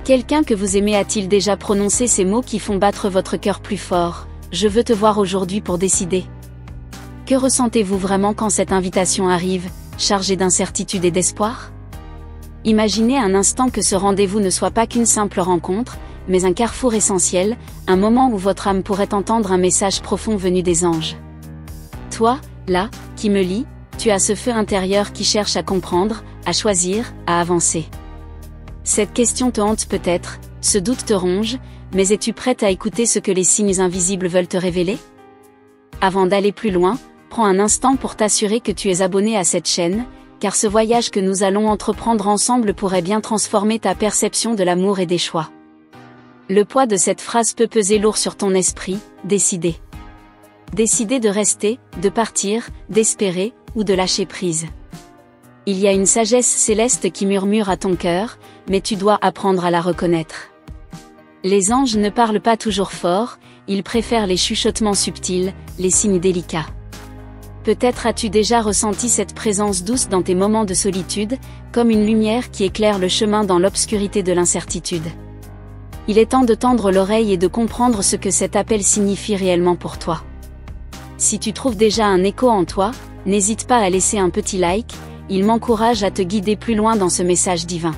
Quelqu'un que vous aimez a-t-il déjà prononcé ces mots qui font battre votre cœur plus fort? Je veux te voir aujourd'hui pour décider. Que ressentez-vous vraiment quand cette invitation arrive, chargée d'incertitude et d'espoir? Imaginez un instant que ce rendez-vous ne soit pas qu'une simple rencontre, mais un carrefour essentiel, un moment où votre âme pourrait entendre un message profond venu des anges. Toi, là, qui me lis, tu as ce feu intérieur qui cherche à comprendre, à choisir, à avancer. Cette question te hante peut-être, ce doute te ronge, mais es-tu prête à écouter ce que les signes invisibles veulent te révéler? Avant d'aller plus loin, prends un instant pour t'assurer que tu es abonné à cette chaîne, car ce voyage que nous allons entreprendre ensemble pourrait bien transformer ta perception de l'amour et des choix. Le poids de cette phrase peut peser lourd sur ton esprit, décider. Décider de rester, de partir, d'espérer, ou de lâcher prise. Il y a une sagesse céleste qui murmure à ton cœur, mais tu dois apprendre à la reconnaître. Les anges ne parlent pas toujours fort, ils préfèrent les chuchotements subtils, les signes délicats. Peut-être as-tu déjà ressenti cette présence douce dans tes moments de solitude, comme une lumière qui éclaire le chemin dans l'obscurité de l'incertitude. Il est temps de tendre l'oreille et de comprendre ce que cet appel signifie réellement pour toi. Si tu trouves déjà un écho en toi, n'hésite pas à laisser un petit like, il m'encourage à te guider plus loin dans ce message divin.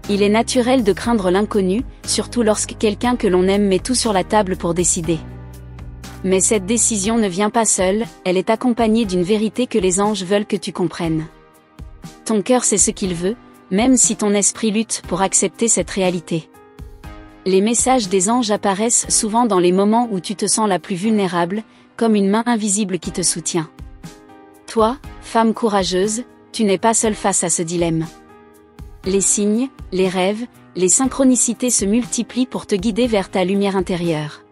Il est naturel de craindre l'inconnu, surtout lorsque quelqu'un que l'on aime met tout sur la table pour décider. Mais cette décision ne vient pas seule, elle est accompagnée d'une vérité que les anges veulent que tu comprennes. Ton cœur sait ce qu'il veut, même si ton esprit lutte pour accepter cette réalité. Les messages des anges apparaissent souvent dans les moments où tu te sens la plus vulnérable, comme une main invisible qui te soutient. Toi, femme courageuse, tu n'es pas seule face à ce dilemme. Les signes, les rêves, les synchronicités se multiplient pour te guider vers ta lumière intérieure.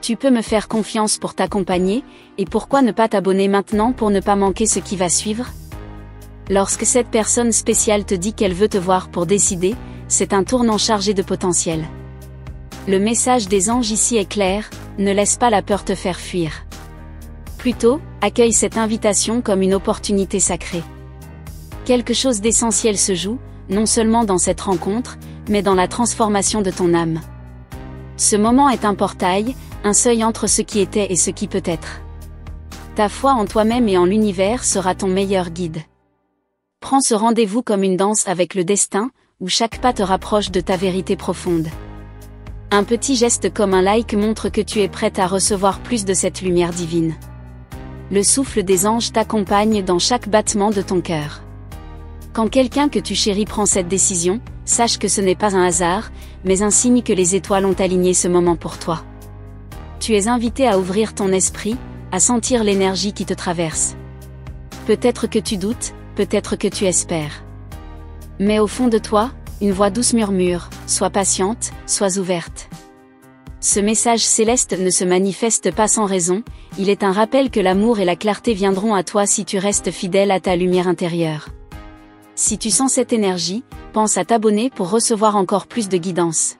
Tu peux me faire confiance pour t'accompagner, et pourquoi ne pas t'abonner maintenant pour ne pas manquer ce qui va suivre? Lorsque cette personne spéciale te dit qu'elle veut te voir pour décider, c'est un tournant chargé de potentiel. Le message des anges ici est clair, ne laisse pas la peur te faire fuir. Plutôt, accueille cette invitation comme une opportunité sacrée. Quelque chose d'essentiel se joue, non seulement dans cette rencontre, mais dans la transformation de ton âme. Ce moment est un portail, un seuil entre ce qui était et ce qui peut être. Ta foi en toi-même et en l'univers sera ton meilleur guide. Prends ce rendez-vous comme une danse avec le destin, où chaque pas te rapproche de ta vérité profonde. Un petit geste comme un like montre que tu es prête à recevoir plus de cette lumière divine. Le souffle des anges t'accompagne dans chaque battement de ton cœur. Quand quelqu'un que tu chéris prend cette décision, sache que ce n'est pas un hasard, mais un signe que les étoiles ont aligné ce moment pour toi. Tu es invité à ouvrir ton esprit, à sentir l'énergie qui te traverse. Peut-être que tu doutes, peut-être que tu espères. Mais au fond de toi, une voix douce murmure, sois patiente, sois ouverte. Ce message céleste ne se manifeste pas sans raison, il est un rappel que l'amour et la clarté viendront à toi si tu restes fidèle à ta lumière intérieure. Si tu sens cette énergie, pense à t'abonner pour recevoir encore plus de guidance.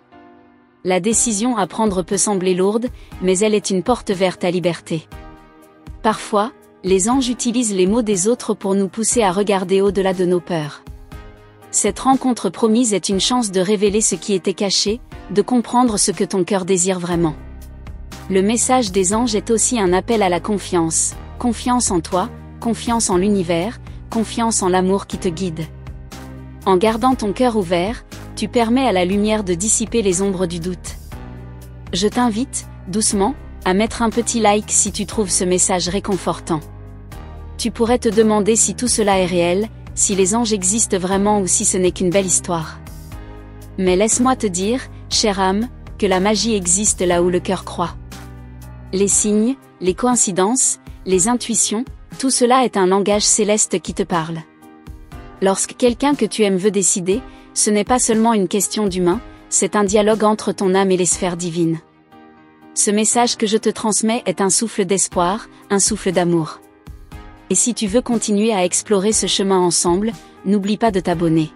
La décision à prendre peut sembler lourde, mais elle est une porte vers ta liberté. Parfois, les anges utilisent les mots des autres pour nous pousser à regarder au-delà de nos peurs. Cette rencontre promise est une chance de révéler ce qui était caché, de comprendre ce que ton cœur désire vraiment. Le message des anges est aussi un appel à la confiance, confiance en toi, confiance en l'univers, confiance en l'amour qui te guide. En gardant ton cœur ouvert, tu permets à la lumière de dissiper les ombres du doute. Je t'invite, doucement, à mettre un petit like si tu trouves ce message réconfortant. Tu pourrais te demander si tout cela est réel, si les anges existent vraiment ou si ce n'est qu'une belle histoire. Mais laisse-moi te dire, chère âme, que la magie existe là où le cœur croit. Les signes, les coïncidences, les intuitions, tout cela est un langage céleste qui te parle. Lorsque quelqu'un que tu aimes veut décider, ce n'est pas seulement une question d'humain, c'est un dialogue entre ton âme et les sphères divines. Ce message que je te transmets est un souffle d'espoir, un souffle d'amour. Et si tu veux continuer à explorer ce chemin ensemble, n'oublie pas de t'abonner.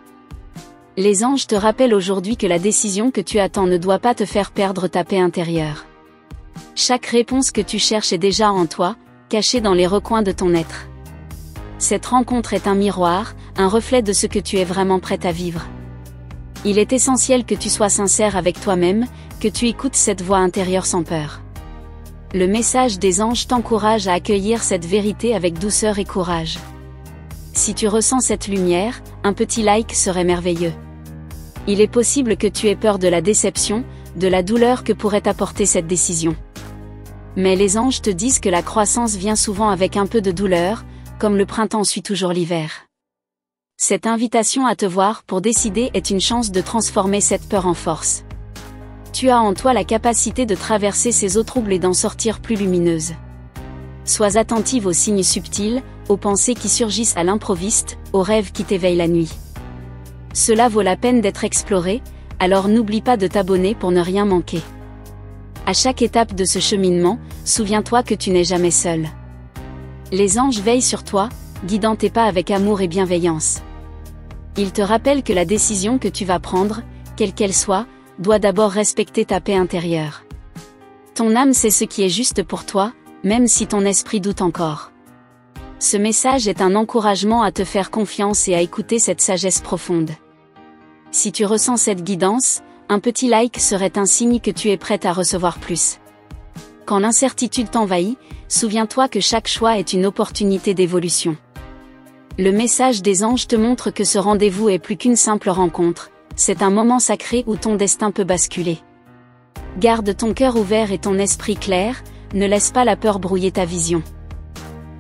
Les anges te rappellent aujourd'hui que la décision que tu attends ne doit pas te faire perdre ta paix intérieure. Chaque réponse que tu cherches est déjà en toi, cachée dans les recoins de ton être. Cette rencontre est un miroir, un reflet de ce que tu es vraiment prête à vivre. Il est essentiel que tu sois sincère avec toi-même, que tu écoutes cette voix intérieure sans peur. Le message des anges t'encourage à accueillir cette vérité avec douceur et courage. Si tu ressens cette lumière, un petit like serait merveilleux. Il est possible que tu aies peur de la déception, de la douleur que pourrait apporter cette décision. Mais les anges te disent que la croissance vient souvent avec un peu de douleur, comme le printemps suit toujours l'hiver. Cette invitation à te voir pour décider est une chance de transformer cette peur en force. Tu as en toi la capacité de traverser ces eaux troubles et d'en sortir plus lumineuse. Sois attentive aux signes subtils, aux pensées qui surgissent à l'improviste, aux rêves qui t'éveillent la nuit. Cela vaut la peine d'être exploré, alors n'oublie pas de t'abonner pour ne rien manquer. À chaque étape de ce cheminement, souviens-toi que tu n'es jamais seul. Les anges veillent sur toi, guidant tes pas avec amour et bienveillance. Ils te rappellent que la décision que tu vas prendre, quelle qu'elle soit, doit d'abord respecter ta paix intérieure. Ton âme sait ce qui est juste pour toi, même si ton esprit doute encore. Ce message est un encouragement à te faire confiance et à écouter cette sagesse profonde. Si tu ressens cette guidance, un petit like serait un signe que tu es prête à recevoir plus. Quand l'incertitude t'envahit, souviens-toi que chaque choix est une opportunité d'évolution. Le message des anges te montre que ce rendez-vous est plus qu'une simple rencontre, c'est un moment sacré où ton destin peut basculer. Garde ton cœur ouvert et ton esprit clair, ne laisse pas la peur brouiller ta vision.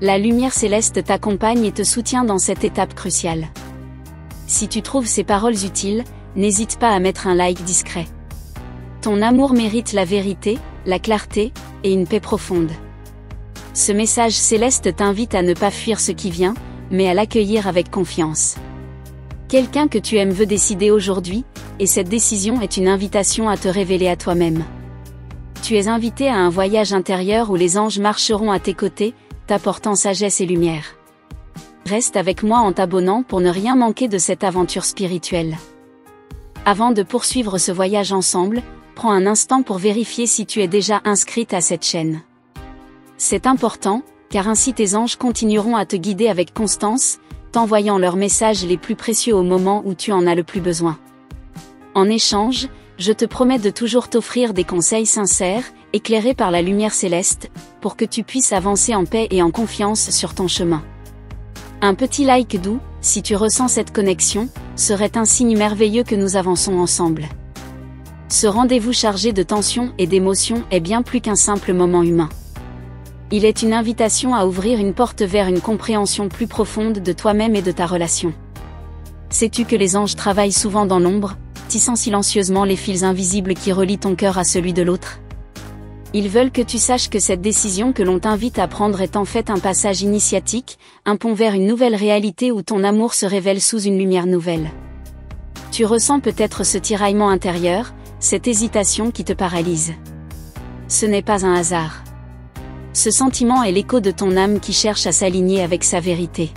La lumière céleste t'accompagne et te soutient dans cette étape cruciale. Si tu trouves ces paroles utiles, n'hésite pas à mettre un like discret. Ton amour mérite la vérité, la clarté, et une paix profonde. Ce message céleste t'invite à ne pas fuir ce qui vient, mais à l'accueillir avec confiance. Quelqu'un que tu aimes veut décider aujourd'hui, et cette décision est une invitation à te révéler à toi-même. Tu es invité à un voyage intérieur où les anges marcheront à tes côtés, t'apportant sagesse et lumière. Reste avec moi en t'abonnant pour ne rien manquer de cette aventure spirituelle. Avant de poursuivre ce voyage ensemble, prends un instant pour vérifier si tu es déjà inscrite à cette chaîne. C'est important, car ainsi tes anges continueront à te guider avec constance, t'envoyant leurs messages les plus précieux au moment où tu en as le plus besoin. En échange, je te promets de toujours t'offrir des conseils sincères, éclairés par la lumière céleste, pour que tu puisses avancer en paix et en confiance sur ton chemin. Un petit like doux, si tu ressens cette connexion, serait un signe merveilleux que nous avançons ensemble. Ce rendez-vous chargé de tensions et d'émotions est bien plus qu'un simple moment humain. Il est une invitation à ouvrir une porte vers une compréhension plus profonde de toi-même et de ta relation. Sais-tu que les anges travaillent souvent dans l'ombre, tissant silencieusement les fils invisibles qui relient ton cœur à celui de l'autre? Ils veulent que tu saches que cette décision que l'on t'invite à prendre est en fait un passage initiatique, un pont vers une nouvelle réalité où ton amour se révèle sous une lumière nouvelle. Tu ressens peut-être ce tiraillement intérieur, cette hésitation qui te paralyse. Ce n'est pas un hasard. Ce sentiment est l'écho de ton âme qui cherche à s'aligner avec sa vérité.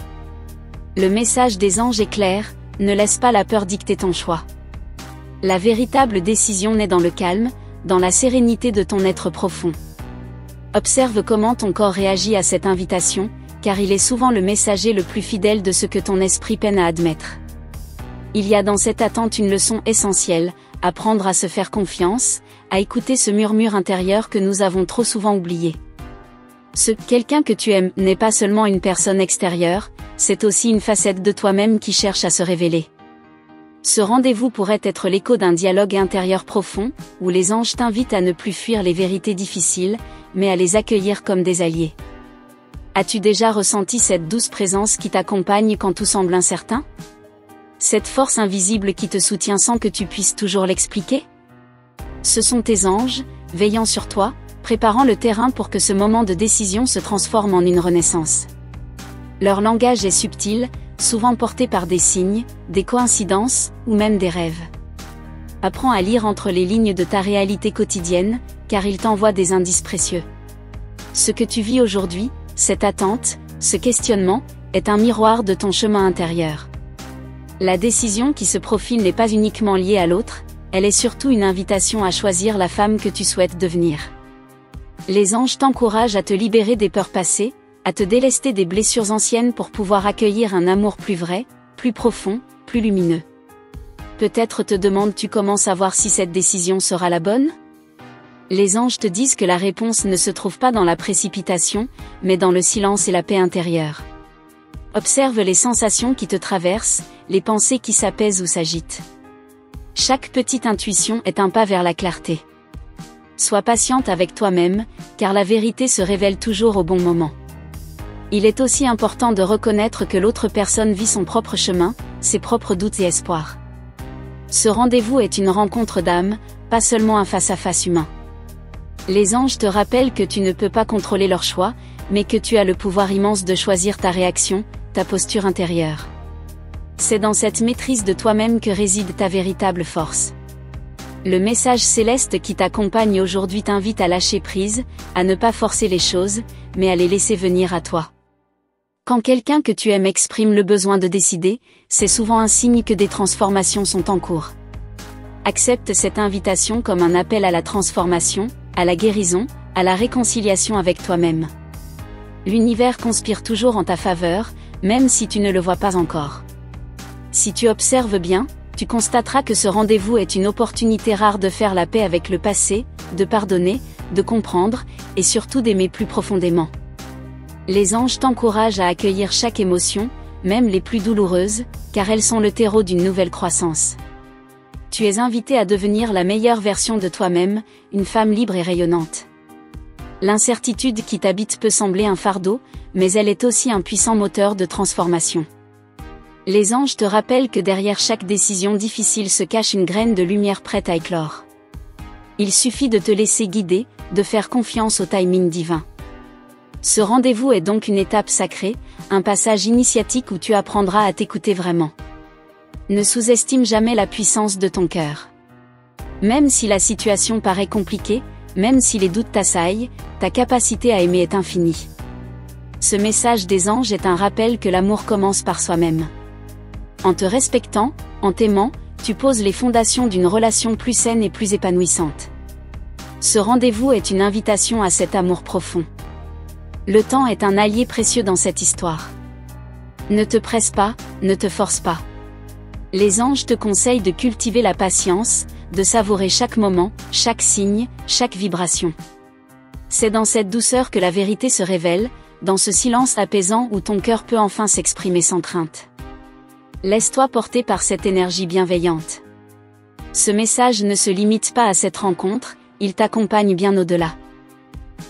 Le message des anges est clair, ne laisse pas la peur dicter ton choix. La véritable décision naît dans le calme, dans la sérénité de ton être profond. Observe comment ton corps réagit à cette invitation, car il est souvent le messager le plus fidèle de ce que ton esprit peine à admettre. Il y a dans cette attente une leçon essentielle, apprendre à se faire confiance, à écouter ce murmure intérieur que nous avons trop souvent oublié. Ce « quelqu'un que tu aimes » n'est pas seulement une personne extérieure, c'est aussi une facette de toi-même qui cherche à se révéler. Ce rendez-vous pourrait être l'écho d'un dialogue intérieur profond, où les anges t'invitent à ne plus fuir les vérités difficiles, mais à les accueillir comme des alliés. As-tu déjà ressenti cette douce présence qui t'accompagne quand tout semble incertain? Cette force invisible qui te soutient sans que tu puisses toujours l'expliquer? Ce sont tes anges, veillant sur toi, préparant le terrain pour que ce moment de décision se transforme en une renaissance. Leur langage est subtil, souvent porté par des signes, des coïncidences, ou même des rêves. Apprends à lire entre les lignes de ta réalité quotidienne, car ils t'envoient des indices précieux. Ce que tu vis aujourd'hui, cette attente, ce questionnement, est un miroir de ton chemin intérieur. La décision qui se profile n'est pas uniquement liée à l'autre, elle est surtout une invitation à choisir la femme que tu souhaites devenir. Les anges t'encouragent à te libérer des peurs passées, à te délester des blessures anciennes pour pouvoir accueillir un amour plus vrai, plus profond, plus lumineux. Peut-être te demandes-tu comment savoir si cette décision sera la bonne? Les anges te disent que la réponse ne se trouve pas dans la précipitation, mais dans le silence et la paix intérieure. Observe les sensations qui te traversent, les pensées qui s'apaisent ou s'agitent. Chaque petite intuition est un pas vers la clarté. Sois patiente avec toi-même, car la vérité se révèle toujours au bon moment. Il est aussi important de reconnaître que l'autre personne vit son propre chemin, ses propres doutes et espoirs. Ce rendez-vous est une rencontre d'âme, pas seulement un face-à-face humain. Les anges te rappellent que tu ne peux pas contrôler leur choix, mais que tu as le pouvoir immense de choisir ta réaction, ta posture intérieure. C'est dans cette maîtrise de toi-même que réside ta véritable force. Le message céleste qui t'accompagne aujourd'hui t'invite à lâcher prise, à ne pas forcer les choses, mais à les laisser venir à toi. Quand quelqu'un que tu aimes exprime le besoin de décider, c'est souvent un signe que des transformations sont en cours. Accepte cette invitation comme un appel à la transformation, à la guérison, à la réconciliation avec toi-même. L'univers conspire toujours en ta faveur, même si tu ne le vois pas encore. Si tu observes bien, tu constateras que ce rendez-vous est une opportunité rare de faire la paix avec le passé, de pardonner, de comprendre, et surtout d'aimer plus profondément. Les anges t'encouragent à accueillir chaque émotion, même les plus douloureuses, car elles sont le terreau d'une nouvelle croissance. Tu es invité à devenir la meilleure version de toi-même, une femme libre et rayonnante. L'incertitude qui t'habite peut sembler un fardeau, mais elle est aussi un puissant moteur de transformation. Les anges te rappellent que derrière chaque décision difficile se cache une graine de lumière prête à éclore. Il suffit de te laisser guider, de faire confiance au timing divin. Ce rendez-vous est donc une étape sacrée, un passage initiatique où tu apprendras à t'écouter vraiment. Ne sous-estime jamais la puissance de ton cœur. Même si la situation paraît compliquée, même si les doutes t'assaillent, ta capacité à aimer est infinie. Ce message des anges est un rappel que l'amour commence par soi-même. En te respectant, en t'aimant, tu poses les fondations d'une relation plus saine et plus épanouissante. Ce rendez-vous est une invitation à cet amour profond. Le temps est un allié précieux dans cette histoire. Ne te presse pas, ne te force pas. Les anges te conseillent de cultiver la patience, de savourer chaque moment, chaque signe, chaque vibration. C'est dans cette douceur que la vérité se révèle, dans ce silence apaisant où ton cœur peut enfin s'exprimer sans crainte. Laisse-toi porter par cette énergie bienveillante. Ce message ne se limite pas à cette rencontre, il t'accompagne bien au-delà.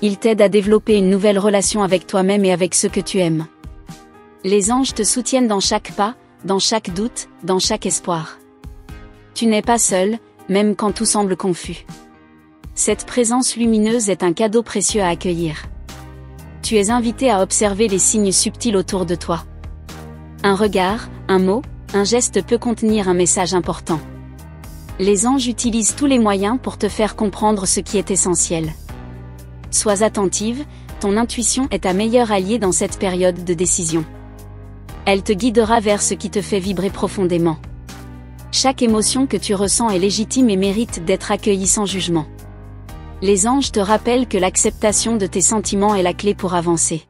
Il t'aide à développer une nouvelle relation avec toi-même et avec ceux que tu aimes. Les anges te soutiennent dans chaque pas, dans chaque doute, dans chaque espoir. Tu n'es pas seul, même quand tout semble confus. Cette présence lumineuse est un cadeau précieux à accueillir. Tu es invité à observer les signes subtils autour de toi. Un regard, un mot, un geste peut contenir un message important. Les anges utilisent tous les moyens pour te faire comprendre ce qui est essentiel. Sois attentive, ton intuition est ta meilleure alliée dans cette période de décision. Elle te guidera vers ce qui te fait vibrer profondément. Chaque émotion que tu ressens est légitime et mérite d'être accueillie sans jugement. Les anges te rappellent que l'acceptation de tes sentiments est la clé pour avancer.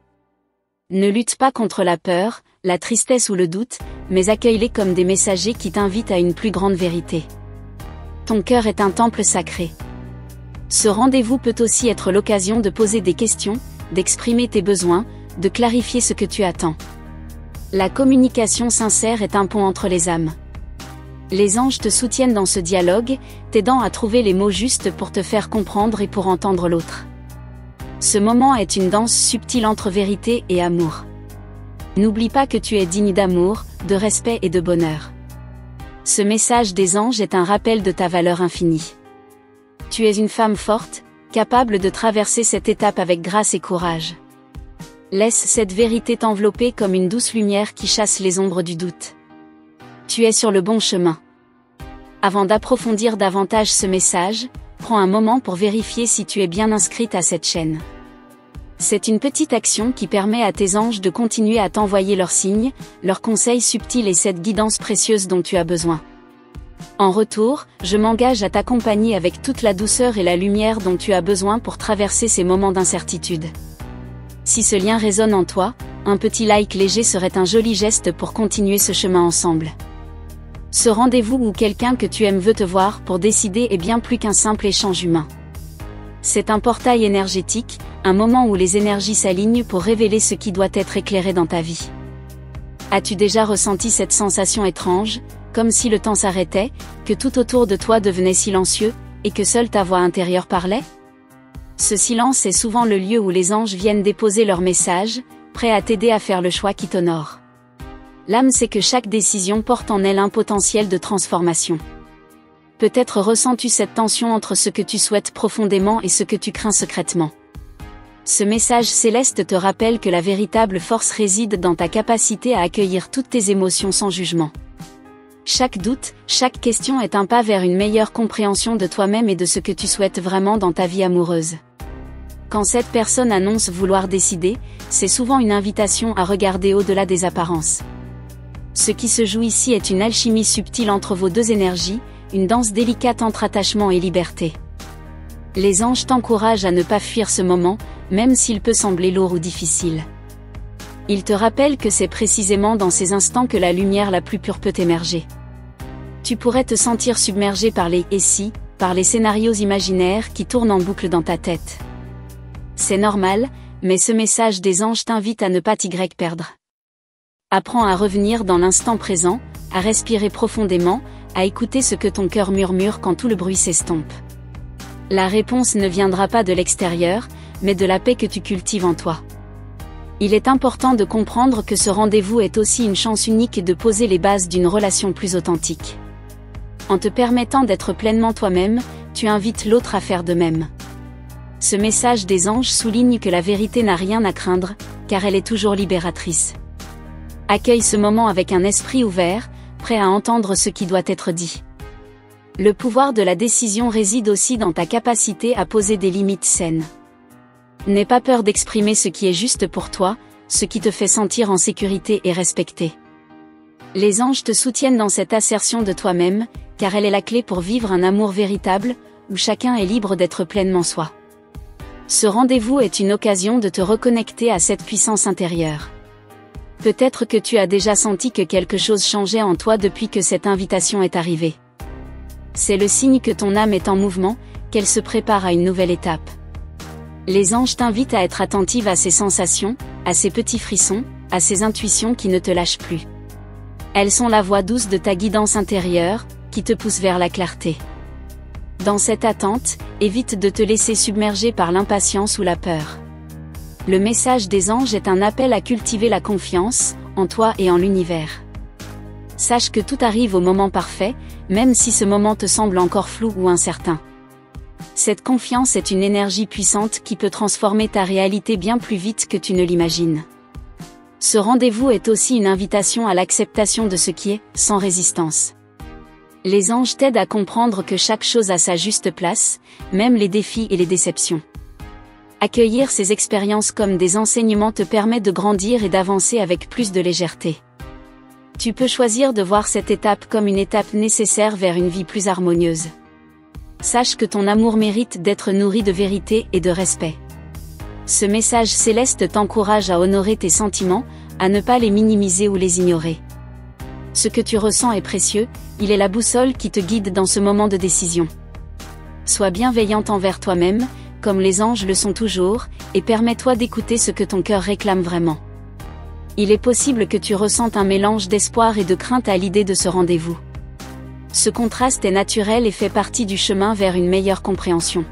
Ne lutte pas contre la peur, la tristesse ou le doute, mais accueille-les comme des messagers qui t'invitent à une plus grande vérité. Ton cœur est un temple sacré. Ce rendez-vous peut aussi être l'occasion de poser des questions, d'exprimer tes besoins, de clarifier ce que tu attends. La communication sincère est un pont entre les âmes. Les anges te soutiennent dans ce dialogue, t'aidant à trouver les mots justes pour te faire comprendre et pour entendre l'autre. Ce moment est une danse subtile entre vérité et amour. N'oublie pas que tu es digne d'amour, de respect et de bonheur. Ce message des anges est un rappel de ta valeur infinie. Tu es une femme forte, capable de traverser cette étape avec grâce et courage. Laisse cette vérité t'envelopper comme une douce lumière qui chasse les ombres du doute. Tu es sur le bon chemin. Avant d'approfondir davantage ce message, prends un moment pour vérifier si tu es bien inscrite à cette chaîne. C'est une petite action qui permet à tes anges de continuer à t'envoyer leurs signes, leurs conseils subtils et cette guidance précieuse dont tu as besoin. En retour, je m'engage à t'accompagner avec toute la douceur et la lumière dont tu as besoin pour traverser ces moments d'incertitude. Si ce lien résonne en toi, un petit like léger serait un joli geste pour continuer ce chemin ensemble. Ce rendez-vous où quelqu'un que tu aimes veut te voir pour décider est bien plus qu'un simple échange humain. C'est un portail énergétique, un moment où les énergies s'alignent pour révéler ce qui doit être éclairé dans ta vie. As-tu déjà ressenti cette sensation étrange, comme si le temps s'arrêtait, que tout autour de toi devenait silencieux, et que seule ta voix intérieure parlait? Ce silence est souvent le lieu où les anges viennent déposer leur message, prêts à t'aider à faire le choix qui t'honore. L'âme sait que chaque décision porte en elle un potentiel de transformation. Peut-être ressens-tu cette tension entre ce que tu souhaites profondément et ce que tu crains secrètement. Ce message céleste te rappelle que la véritable force réside dans ta capacité à accueillir toutes tes émotions sans jugement. Chaque doute, chaque question est un pas vers une meilleure compréhension de toi-même et de ce que tu souhaites vraiment dans ta vie amoureuse. Quand cette personne annonce vouloir décider, c'est souvent une invitation à regarder au-delà des apparences. Ce qui se joue ici est une alchimie subtile entre vos deux énergies, une danse délicate entre attachement et liberté. Les anges t'encouragent à ne pas fuir ce moment, même s'il peut sembler lourd ou difficile. Ils te rappellent que c'est précisément dans ces instants que la lumière la plus pure peut émerger. Tu pourrais te sentir submergé par les « et si », par les scénarios imaginaires qui tournent en boucle dans ta tête. C'est normal, mais ce message des anges t'invite à ne pas t'y perdre. Apprends à revenir dans l'instant présent, à respirer profondément, à écouter ce que ton cœur murmure quand tout le bruit s'estompe. La réponse ne viendra pas de l'extérieur, mais de la paix que tu cultives en toi. Il est important de comprendre que ce rendez-vous est aussi une chance unique de poser les bases d'une relation plus authentique. En te permettant d'être pleinement toi-même, tu invites l'autre à faire de même. Ce message des anges souligne que la vérité n'a rien à craindre, car elle est toujours libératrice. Accueille ce moment avec un esprit ouvert, prêt à entendre ce qui doit être dit. Le pouvoir de la décision réside aussi dans ta capacité à poser des limites saines. N'aie pas peur d'exprimer ce qui est juste pour toi, ce qui te fait sentir en sécurité et respecté. Les anges te soutiennent dans cette assertion de toi-même, car elle est la clé pour vivre un amour véritable, où chacun est libre d'être pleinement soi. Ce rendez-vous est une occasion de te reconnecter à cette puissance intérieure. Peut-être que tu as déjà senti que quelque chose changeait en toi depuis que cette invitation est arrivée. C'est le signe que ton âme est en mouvement, qu'elle se prépare à une nouvelle étape. Les anges t'invitent à être attentive à ces sensations, à ces petits frissons, à ces intuitions qui ne te lâchent plus. Elles sont la voix douce de ta guidance intérieure, qui te pousse vers la clarté. Dans cette attente, évite de te laisser submerger par l'impatience ou la peur. Le message des anges est un appel à cultiver la confiance, en toi et en l'univers. Sache que tout arrive au moment parfait, même si ce moment te semble encore flou ou incertain. Cette confiance est une énergie puissante qui peut transformer ta réalité bien plus vite que tu ne l'imagines. Ce rendez-vous est aussi une invitation à l'acceptation de ce qui est, sans résistance. Les anges t'aident à comprendre que chaque chose a sa juste place, même les défis et les déceptions. Accueillir ces expériences comme des enseignements te permet de grandir et d'avancer avec plus de légèreté. Tu peux choisir de voir cette étape comme une étape nécessaire vers une vie plus harmonieuse. Sache que ton amour mérite d'être nourri de vérité et de respect. Ce message céleste t'encourage à honorer tes sentiments, à ne pas les minimiser ou les ignorer. Ce que tu ressens est précieux, il est la boussole qui te guide dans ce moment de décision. Sois bienveillante envers toi-même, comme les anges le sont toujours, et permets-toi d'écouter ce que ton cœur réclame vraiment. Il est possible que tu ressentes un mélange d'espoir et de crainte à l'idée de ce rendez-vous. Ce contraste est naturel et fait partie du chemin vers une meilleure compréhension.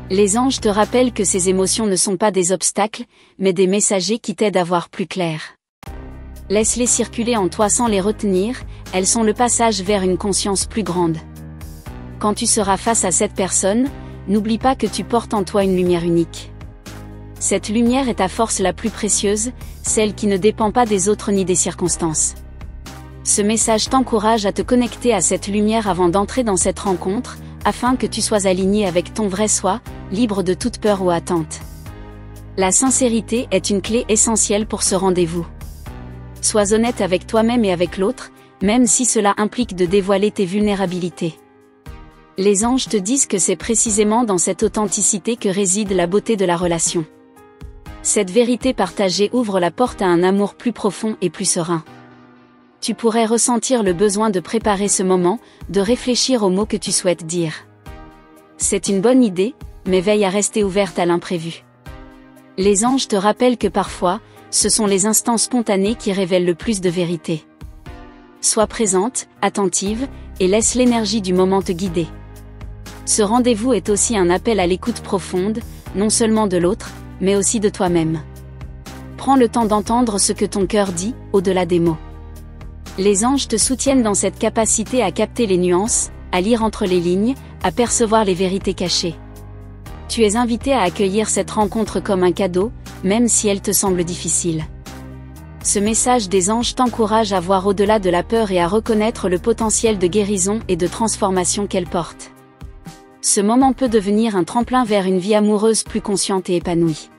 Les anges te rappellent que ces émotions ne sont pas des obstacles, mais des messagers qui t'aident à voir plus clair. Laisse-les circuler en toi sans les retenir, elles sont le passage vers une conscience plus grande. Quand tu seras face à cette personne, n'oublie pas que tu portes en toi une lumière unique. Cette lumière est ta force la plus précieuse, celle qui ne dépend pas des autres ni des circonstances. Ce message t'encourage à te connecter à cette lumière avant d'entrer dans cette rencontre, afin que tu sois aligné avec ton vrai soi, libre de toute peur ou attente. La sincérité est une clé essentielle pour ce rendez-vous. Sois honnête avec toi-même et avec l'autre, même si cela implique de dévoiler tes vulnérabilités. Les anges te disent que c'est précisément dans cette authenticité que réside la beauté de la relation. Cette vérité partagée ouvre la porte à un amour plus profond et plus serein. tu pourrais ressentir le besoin de préparer ce moment, de réfléchir aux mots que tu souhaites dire. C'est une bonne idée, mais veille à rester ouverte à l'imprévu. Les anges te rappellent que parfois, ce sont les instants spontanés qui révèlent le plus de vérité. Sois présente, attentive, et laisse l'énergie du moment te guider. Ce rendez-vous est aussi un appel à l'écoute profonde, non seulement de l'autre, mais aussi de toi-même. Prends le temps d'entendre ce que ton cœur dit, au-delà des mots. Les anges te soutiennent dans cette capacité à capter les nuances, à lire entre les lignes, à percevoir les vérités cachées. Tu es invité à accueillir cette rencontre comme un cadeau, même si elle te semble difficile. Ce message des anges t'encourage à voir au-delà de la peur et à reconnaître le potentiel de guérison et de transformation qu'elle porte. Ce moment peut devenir un tremplin vers une vie amoureuse plus consciente et épanouie.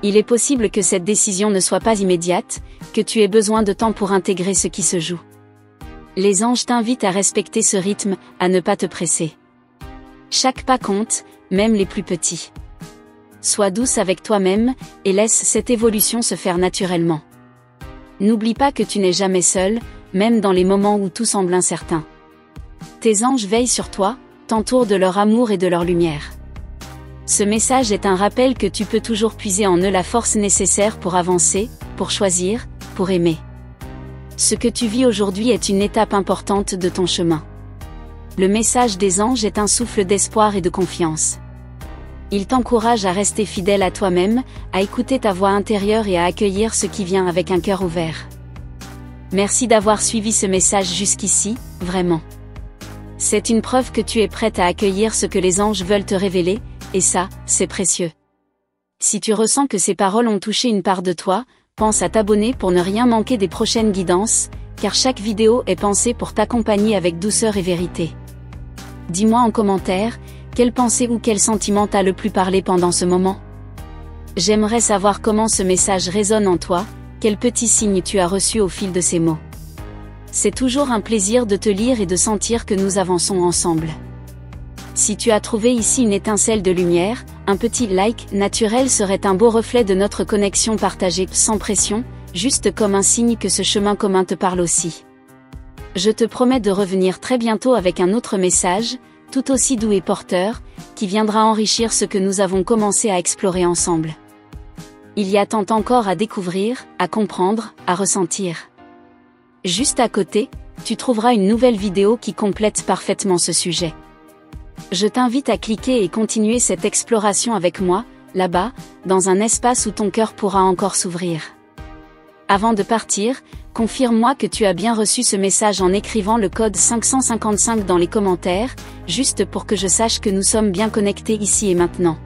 Il est possible que cette décision ne soit pas immédiate, que tu aies besoin de temps pour intégrer ce qui se joue. Les anges t'invitent à respecter ce rythme, à ne pas te presser. Chaque pas compte, même les plus petits. Sois douce avec toi-même, et laisse cette évolution se faire naturellement. N'oublie pas que tu n'es jamais seul, même dans les moments où tout semble incertain. Tes anges veillent sur toi, t'entourent de leur amour et de leur lumière. Ce message est un rappel que tu peux toujours puiser en eux la force nécessaire pour avancer, pour choisir, pour aimer. Ce que tu vis aujourd'hui est une étape importante de ton chemin. Le message des anges est un souffle d'espoir et de confiance. Il t'encourage à rester fidèle à toi-même, à écouter ta voix intérieure et à accueillir ce qui vient avec un cœur ouvert. Merci d'avoir suivi ce message jusqu'ici, vraiment. C'est une preuve que tu es prête à accueillir ce que les anges veulent te révéler, et ça, c'est précieux. Si tu ressens que ces paroles ont touché une part de toi, pense à t'abonner pour ne rien manquer des prochaines guidances, car chaque vidéo est pensée pour t'accompagner avec douceur et vérité. Dis-moi en commentaire, quelle pensée ou quel sentiment t'a le plus parlé pendant ce moment? J'aimerais savoir comment ce message résonne en toi, quels petits signes tu as reçus au fil de ces mots. C'est toujours un plaisir de te lire et de sentir que nous avançons ensemble. Si tu as trouvé ici une étincelle de lumière, un petit like naturel serait un beau reflet de notre connexion partagée, sans pression, juste comme un signe que ce chemin commun te parle aussi. Je te promets de revenir très bientôt avec un autre message, tout aussi doux et porteur, qui viendra enrichir ce que nous avons commencé à explorer ensemble. Il y a tant encore à découvrir, à comprendre, à ressentir. Juste à côté, tu trouveras une nouvelle vidéo qui complète parfaitement ce sujet. Je t'invite à cliquer et continuer cette exploration avec moi, là-bas, dans un espace où ton cœur pourra encore s'ouvrir. Avant de partir, confirme-moi que tu as bien reçu ce message en écrivant le code 555 dans les commentaires, juste pour que je sache que nous sommes bien connectés ici et maintenant.